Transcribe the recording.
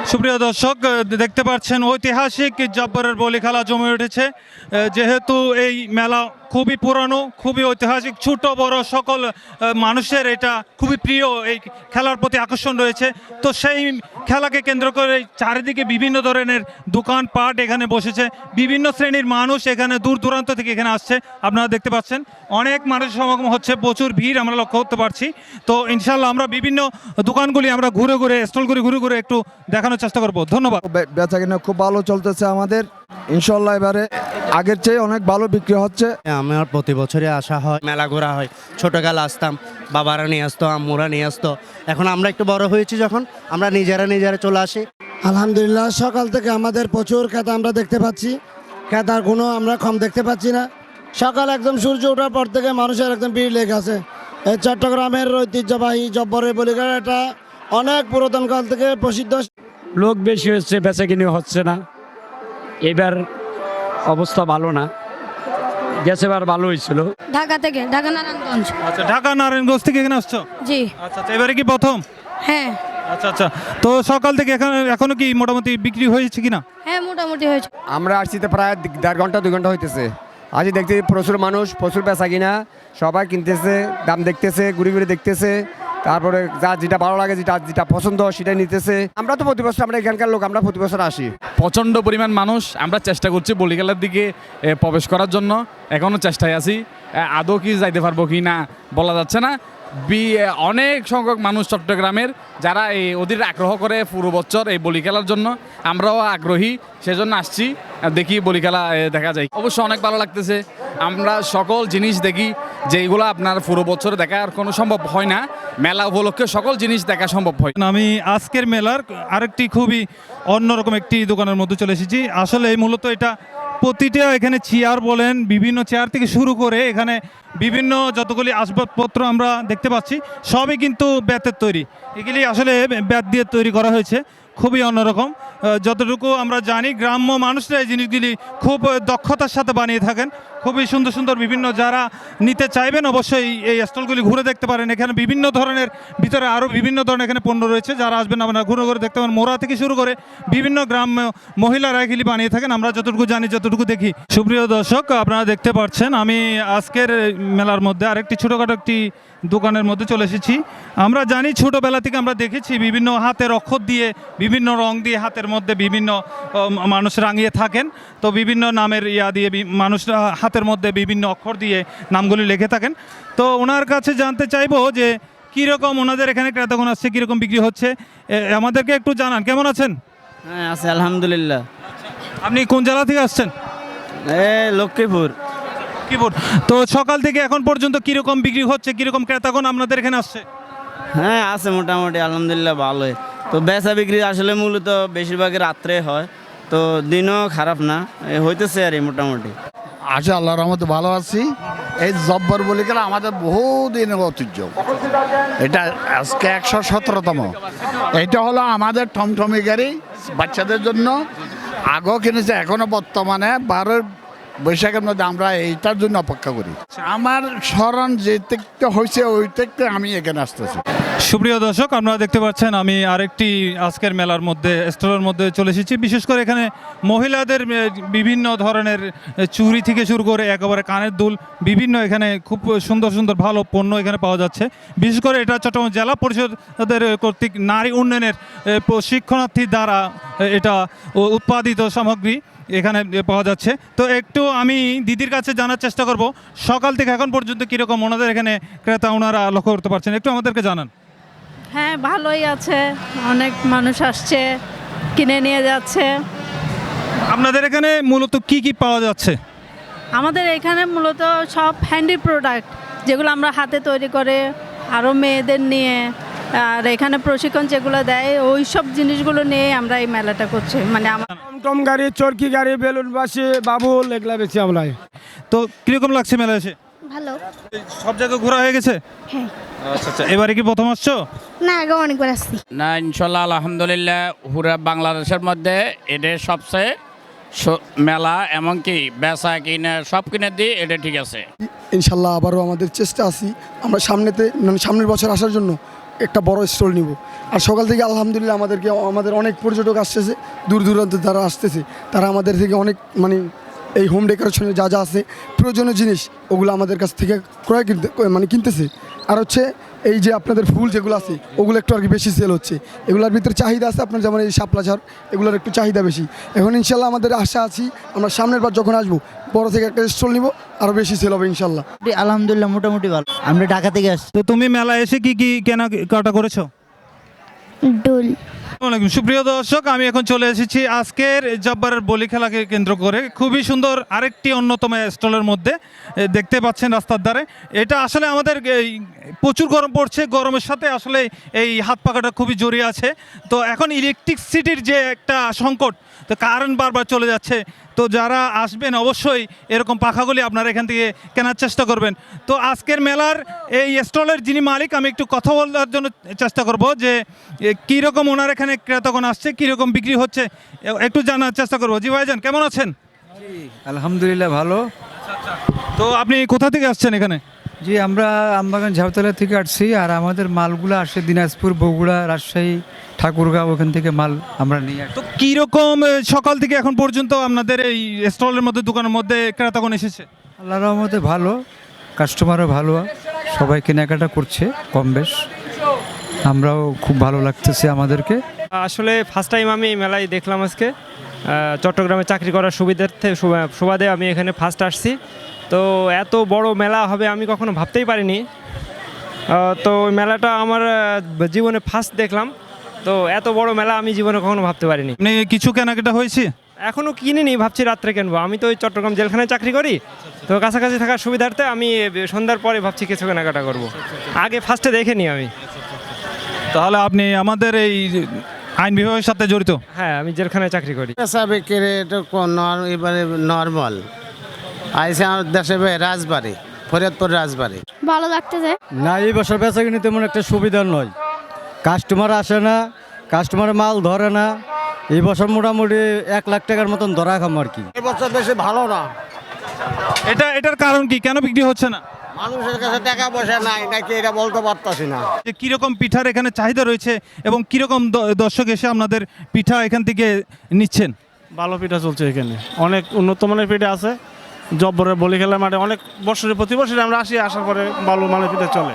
সুপ্রিয় দর্শক, দেখতে পাচ্ছেন ঐতিহাসিক জব্বরের বলি খেলা জমে উঠেছে। যেহেতু এই মেলা খুবই পুরানো, খুবই ঐতিহাসিক, ছোট বড় সকল মানুষের এটা খুবই প্রিয়, এই খেলার প্রতি আকর্ষণ রয়েছে। তো সেই খেলাকে কেন্দ্র করে চারিদিকে বিভিন্ন ধরনের দোকানপাট এখানে বসেছে, বিভিন্ন শ্রেণীর মানুষ এখানে দূর দূরান্ত থেকে এখানে আসছে। আপনারা দেখতে পাচ্ছেন অনেক মানুষ সমাগম হচ্ছে, প্রচুর ভিড় আমরা লক্ষ্য করতে পারছি। তো ইনশাল্লাহ আমরা বিভিন্ন দোকানগুলি আমরা ঘুরে ঘুরে স্টলগুলি ঘুরে ঘুরে একটু দেখানোর চেষ্টা করব। ধন্যবাদ। বেচা কিনা খুব ভালো চলতেছে আমাদের, ইনশাল্লাহ এবারে আগের চেয়ে অনেক ভালো বিক্রি হচ্ছে। আমার প্রতি বছরই আসা হয়, মেলা ঘোরা হয়। ছোটকালে আসতাম, বাবারা নিয়ে আসতো, আম্মুরা নিয়ে আসতো। এখন আমরা একটু বড় হয়েছি, যখন আমরা নিজেরা চলে আসি। আলহামদুলিল্লাহ, সকাল থেকে আমাদের প্রচুর ক্রেতা আমরা দেখতে পাচ্ছি, ক্রেতার কোনো আমরা কম দেখতে পাচ্ছি না। সকাল একদম সূর্য ওঠার পর থেকে মানুষের একদম ভিড় লেগে আছে। এই চট্টগ্রামের ঐতিহ্যবাহী জব্বরের বলিঘাট এটা অনেক পুরাতন কাল থেকে প্রসিদ্ধ। লোক বেশি হচ্ছে, বেচা কিনে হচ্ছে না। এবার অবস্থা ভালো না, গেছেবার ভালো হয়েছিল। ঢাকা থেকে, ঢাকা নারায়ণগঞ্জ। আচ্ছা, ঢাকা নারায়ণগঞ্জ থেকে এখানে আসছো? জি। আচ্ছা, এবারে কি প্রথম? হ্যাঁ। আচ্ছা, তো সকাল থেকে এখনো কি মোটামুটি বিক্রি হয়েছে কিনা? হ্যাঁ, মোটামুটি হয়েছে। আমরা আসছি তো প্রায় 1.5 ঘন্টা 2 ঘন্টা হইতেছে। আজ দেখতে প্রচুর মানুষ, প্রচুর বেচা কিনা, সবাই কিনতেছে, দাম দেখতেছে, ঘুরে ঘুরে দেখতেছে, তারপরে যেটা ভালো লাগে, যেটা পছন্দ সেটা নিতেছে। আমরা তো প্রতি বছর, আমরা এখানকার লোক, আমরা প্রতি বছর আসি। প্রচণ্ড পরিমাণ মানুষ। আমরা চেষ্টা করছি বলিখেলার দিকে প্রবেশ করার জন্য, এখনও চেষ্টায় আছি। আদৌ কি যাইতে পারবো কি না বলা যাচ্ছে না। অনেক সংখ্যক মানুষ চট্টগ্রামের যারা এই অধীর আগ্রহ করে পুরো বছর এই বলি খেলার জন্য, আমরাও আগ্রহী, সেজন্য আসছি। দেখি বলি খেলা দেখা যায়, অবশ্য অনেক ভালো লাগতেছে। আমরা সকল জিনিস দেখি যেগুলো আপনার পুরো বছর দেখার কোনো সম্ভব হয় না, মেলা উপলক্ষে সকল জিনিস দেখা সম্ভব হয়। আমি আজকের মেলার আরেকটি খুবই অন্যরকম একটি দোকানের মধ্যে চলে এসেছি। আসলে মূলত এটা প্রতিটা এখানে চেয়ার বলেন, বিভিন্ন চেয়ার থেকে শুরু করে এখানে বিভিন্ন যতগুলি আসবাবপত্র আমরা দেখতে পাচ্ছি সবই কিন্তু বেতের তৈরি। এগুলি আসলে বেত দিয়ে তৈরি করা হয়েছে, খুবই অন্যরকম। যতটুকু আমরা জানি গ্রাম্য মানুষরা এই জিনিসগুলি খুব দক্ষতার সাথে বানিয়ে থাকেন, খুবই সুন্দর সুন্দর। বিভিন্ন যারা নিতে চাইবেন অবশ্যই এই স্টলগুলি ঘুরে দেখতে পারেন। এখানে বিভিন্ন ধরনের, ভিতরে আরও বিভিন্ন ধরনের এখানে পণ্য রয়েছে, যারা আসবেন আপনারা ঘুরে ঘুরে দেখতে পারেন। মোড়া থেকে শুরু করে বিভিন্ন গ্রাম্য মহিলারা এগুলি বানিয়ে থাকেন, আমরা যতটুকু জানি, যতটুকু দেখি। সুপ্রিয় দর্শক, আপনারা দেখতে পাচ্ছেন আমি আজকের মেলার মধ্যে আরেকটি ছোটোখাটো একটি দোকানের মধ্যে চলে এসেছি। আমরা জানি ছোটোবেলা থেকে আমরা দেখেছি বিভিন্ন হাতের অক্ষর দিয়ে, বিভিন্ন রং দিয়ে হাতের মধ্যে বিভিন্ন মানুষ রাঙিয়ে থাকেন। তো বিভিন্ন নামের দিয়ে মানুষরা হাতের মধ্যে বিভিন্ন অক্ষর দিয়ে নামগুলি লিখে থাকেন। তো ওনার কাছে জানতে চাইবো যে কীরকম ওনাদের এখানে ক্রেতাগণ আসছে, কীরকম বিক্রি হচ্ছে, আমাদেরকে একটু জানান। কেমন আছেন? হ্যাঁ, আছে আলহামদুলিল্লাহ। আপনি কোন জেলা থেকে আসছেন? লক্ষ্মীপুর। তো সকাল থেকে এখন পর্যন্ত কীরকম বিক্রি হচ্ছে, কীরকম ক্রেতাগণ আপনাদের এখানে আসছে? হ্যাঁ, আছে মোটামুটি আলহামদুলিল্লাহ ভালোই। তো বেচা বিক্রি আসলে মূলত বেশিরভাগই রাত্রে হয়, তো দিনও খারাপ না, হইতেছে আর মোটামুটি। আচ্ছা, আল্লাহর রহমতে ভালো আছি। এই জব্বর বলি খেলা আমাদের বহুদিনের ঐতিহ্য, এটা আজকে 117তম। এটা হলো আমাদের টমটমি গাড়ি, বাচ্চাদের জন্য আগেও কিনেছে, এখনো বর্তমানে 12 বৈশাখের মধ্যে আমরা এইটার জন্য অপেক্ষা করি। আমার স্মরণ যে থেকে হয়েছে ওই থেকে আমি এখানে আসতেছি। সুপ্রিয় দর্শক, আপনারা দেখতে পাচ্ছেন আমি আরেকটি আজকের মেলার মধ্যে স্টলের মধ্যে চলে এসেছি। বিশেষ করে এখানে মহিলাদের বিভিন্ন ধরনের চুড়ি থেকে শুরু করে একেবারে কানের দুল, বিভিন্ন এখানে খুব সুন্দর সুন্দর ভালো পণ্য এখানে পাওয়া যাচ্ছে। বিশেষ করে এটা চট্টগ্রাম জেলা পরিষদের কর্তৃক নারী উন্নয়নের প্রশিক্ষণার্থী দ্বারা এটা উৎপাদিত সামগ্রী এখানে পাওয়া যাচ্ছে। তো একটু আমি দিদির কাছে জানার চেষ্টা করব সকাল থেকে এখন পর্যন্ত কীরকম ওনাদের এখানে ক্রেতা ওনারা লক্ষ্য করতে পারছেন, একটু আমাদেরকে জানান। হ্যাঁ, ভালোই আছে, অনেক মানুষ আসছে, কিনে নিয়ে যাচ্ছে। আপনাদের এখানে মূলত কি কি পাওয়া যাচ্ছে? আমাদের এখানে মূলত সব হ্যান্ডি প্রোডাক্ট, যেগুলো আমরা হাতে তৈরি করে, আরও মেয়েদের নিয়ে, আর এখানে প্রশিক্ষণ যেগুলো দেয় ওই সব জিনিসগুলো নিয়ে আমরা এই মেলাটা করছি। মানে আমার টমটম গাড়ি, চরকি গাড়ি, বেলুনবাসী, বাবুল, এগুলা বেশি আমরা। তো কীরকম লাগছে মেলা এসে? ভালো। সব জায়গায় ঘোরা হয়ে গেছে? হ্যাঁ। আচ্ছা, এবারে কি প্রথম আসছো? না, আগে অনেকবার আসছি। না, ইনশাল্লাহ আলহামদুলিল্লাহ, পুরা বাংলাদেশের মধ্যে এটা সবচেয়ে মেলা, এমনকি বেচা কিনে সব কিনে দিই, এটা ঠিক আছে। ইনশাল্লাহ আবারও আমাদের চেষ্টা আছি, আমরা সামনের বছর আসার জন্য একটা বড় স্টল নিব। আর সকাল থেকে আলহামদুলিল্লাহ আমাদের অনেক পর্যটক আসতেছে, দূর দূরান্ত যারা আসতেছে তারা আমাদের থেকে অনেক মানে এই হোম ডেকোরেশনের যা যা আছে প্রয়োজনীয় জিনিস ওগুলো আমাদের কাছ থেকে কিনতেছে। আর হচ্ছে এই যে আপনাদের ফুল যেগুলো আছে ওগুলো একটু আর কি বেশি সেল হচ্ছে, এগুলোর ভিতরে চাহিদা আছে আপনার, যেমন এই শাপলা ঝাড় এগুলোর একটু চাহিদা বেশি। এখন ইনশাল্লাহ আমাদের আশা আছি আমরা সামনের বার যখন আসবো বড় থেকে একটা স্টল নিব, আরও বেশি সেল হবে ইনশাল্লাহ। আলহামদুলিল্লাহ মোটামুটি ভালো। আমরা ঢাকা থেকে আসছি। তো তুমি মেলায় এসে কি কি কেনাকাটা করেছো? ডুল। আসসালামু সুপ্রিয় দর্শক, আমি এখন চলে এসেছি আজকের জব্বারের বলি খেলাকে কেন্দ্র করে খুবই সুন্দর আরেকটি অন্যতম স্টলের মধ্যে। দেখতে পাচ্ছেন রাস্তার ধারে, এটা আসলে আমাদের প্রচুর গরম পড়ছে, গরমের সাথে আসলে এই হাত পাখাটা খুবই জড়িয়ে আছে। তো এখন ইলেকট্রিসিটির যে একটা সংকট, তো কারেন্ট বারবার চলে যাচ্ছে, তো যারা আসবেন অবশ্যই এরকম পাখাগুলি আপনারা এখান থেকে কেনার চেষ্টা করবেন। তো আজকের মেলার এই স্টলের যিনি মালিক, আমি একটু কথা বলার জন্য চেষ্টা করব যে কীরকম ওনার এখানে ক্রেতাগণ আসছে, কীরকম বিক্রি হচ্ছে একটু জানার চেষ্টা করবো। জি ভাইজান, কেমন আছেন? আলহামদুলিল্লাহ ভালো। তো আপনি কোথা থেকে আসছেন এখানে? জি, আমরা আমবাগান ঝাউতলা থেকে আসছি, আর আমাদের মালগুলো আসে দিনাজপুর, বগুড়া, রাজশাহী, ঠাকুরগাঁও, ওখান থেকে মাল আমরা নিয়ে আসি। তো কীরকম সকাল থেকে এখন পর্যন্ত আপনাদের এই স্টলের মধ্যে, দোকানের মধ্যে ক্রেতাগণ এসেছে? আল্লাহর রহমতে ভালো, কাস্টমারও ভালো, সবাই কেনাকাটা করছে কম বেশ, আমরাও খুব ভালো লাগতেছে আমাদেরকে। আসলে ফার্স্ট টাইম আমি এই মেলায় দেখলাম আজকে। চট্টগ্রামে চাকরি করার সুবাদে আমি এখানে ফার্স্ট আসছি। তো এত বড় মেলা হবে আমি কখনো ভাবতেই পারিনি। তো ওই মেলাটা আমার জীবনে ফার্স্ট দেখলাম। তো এত বড় মেলা আমি জীবনে কখনো ভাবতে পারিনি। মানে কিছু কেনাকাটা হয়েছে? এখনও কিনিনি, ভাবছি রাত্রে কিনবো। আমি তো ওই চট্টগ্রাম জেলখানায় চাকরি করি, তো কাছাকাছি থাকার সুবিধার্থে আমি সন্ধ্যার পরে ভাবছি কিছু কেনাকাটা করব। আগে ফার্স্টে দেখে নিই আমি। তাহলে আপনি আমাদের এই আইন বিভাগের সাথে জড়িত? হ্যাঁ, আমি জেলখানায় চাকরি করি। এবারে নর্মাল আইসে আমার দেশে রাজবাড়ি, ফরিদপুর রাজবাড়ি। ভালো লাগতেছে না, এই বছর বেচা কিনে তেমন একটা সুবিধা নয়, কাস্টমার আসে না, কাস্টমার মাল ধরে না। এই বছর মোটামুটি 1 লাখ টাকার মতন ধরা খাম আর কি। এই বছর বেশি ভালো না। এটার কারণ কি, কেন বিক্রি হচ্ছে না? মানুষের কাছে টাকা পয়সা নাই নাকি এটা বলতে পারতাছি না। যে কিরকম পিঠার এখানে চাহিদা রয়েছে এবং কিরকম দর্শক এসে আপনাদের পিঠা এখান থেকে নিচ্ছেন? ভালো পিঠা চলছে এখানে, অনেক উন্নত মানের পিঠা আছে। জব্বরের বলি খেলার মাঠে অনেক বছরের প্রতি বছর আমরা আসার পরে ভালো মানের পিঠা চলে।